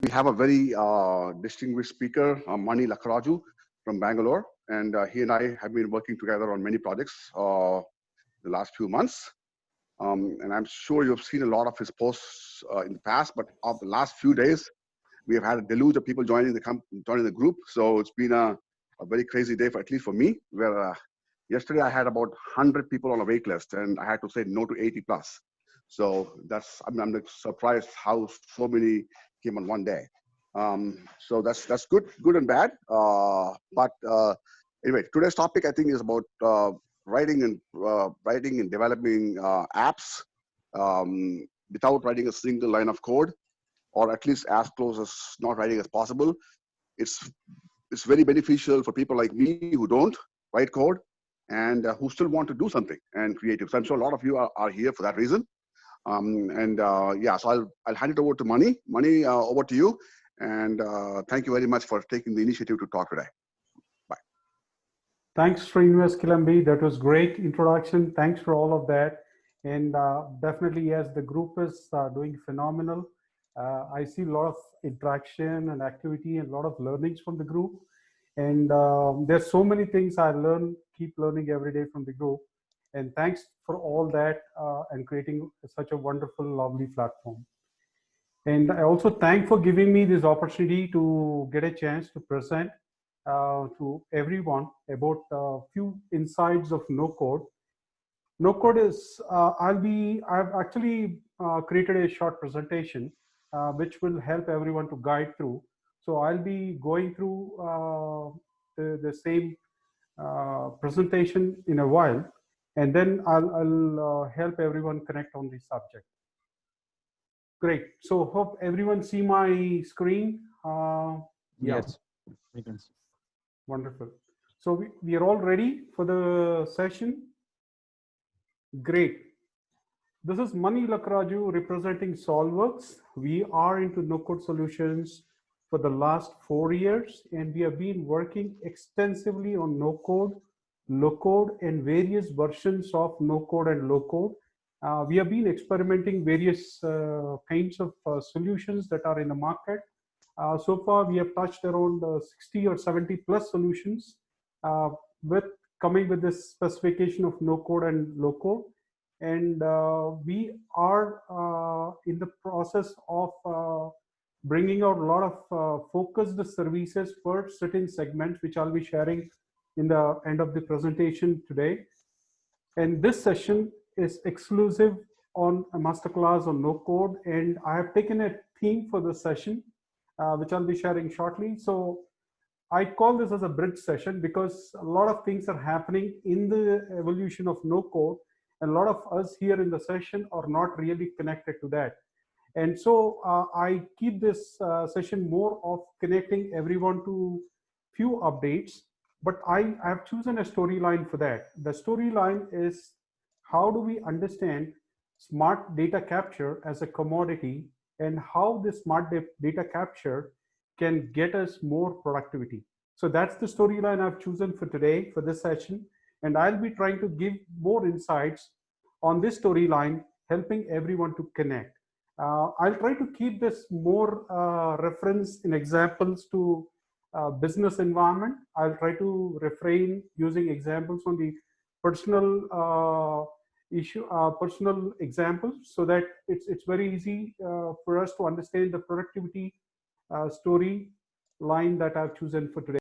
We have a very distinguished speaker, Mani Lakkaraju from Bangalore, and he and I have been working together on many projects the last few months. And I'm sure you've seen a lot of his posts in the past, but of the last few days, we have had a deluge of people joining the group. So it's been a very crazy day, for at least for me, where yesterday I had about 100 people on a wait list, and I had to say no to 80 plus. So I'm like surprised how so many came on one day. So that's good and bad. But anyway, today's topic I think is about writing and developing apps without writing a single line of code, or at least as close as not writing as possible. It's it's very beneficial for people like me who don't write code and who still want to do something and creative. So I'm sure a lot of you are here for that reason. Yeah, so I'll hand it over to Mani. Mani, over to you. And thank you very much for taking the initiative to talk today. Bye. Thanks, Srinivas Kilambi. That was great introduction. Thanks for all of that. And definitely, yes, the group is doing phenomenal. I see a lot of interaction and activity and a lot of learnings from the group. And there's so many things I learn, keep learning every day from the group. And thanks for all that and creating such a wonderful, lovely platform. And I also thank for giving me this opportunity to get a chance to present to everyone about a few insights of no code. No code is, I've actually created a short presentation which will help everyone to guide through. So I'll be going through the same presentation in a while, and then I'll help everyone connect on the subject. Great. So hope everyone see my screen. Yeah. Yes, we can see. Wonderful. So we are all ready for the session. Great. This is Mani Lakkaraju representing SolveWorks. We are into no-code solutions for the last 4 years, and we have been working extensively on no-code, low-code, and various versions of no-code and low-code. We have been experimenting various kinds of solutions that are in the market. So far, we have touched around 60 or 70 plus solutions with coming with this specification of no code and low code. And we are in the process of bringing out a lot of focused services for certain segments, which I'll be sharing in the end of the presentation today. And this session is exclusive on a masterclass on no code. And I have taken a theme for this session, which I'll be sharing shortly. So I call this as a bridge session because a lot of things are happening in the evolution of no code, and a lot of us here in the session are not really connected to that. And so I keep this session more of connecting everyone to few updates, but I have chosen a storyline for that. The storyline is, how do we understand smart data capture as a commodity, and how this smart data capture can get us more productivity. So that's the storyline I've chosen for today for this session. And I'll be trying to give more insights on this storyline, helping everyone to connect. I'll try to keep this more reference in examples to business environment. I'll try to refrain using examples on the personal personal examples, so that it's very easy for us to understand the productivity story line that I've chosen for today.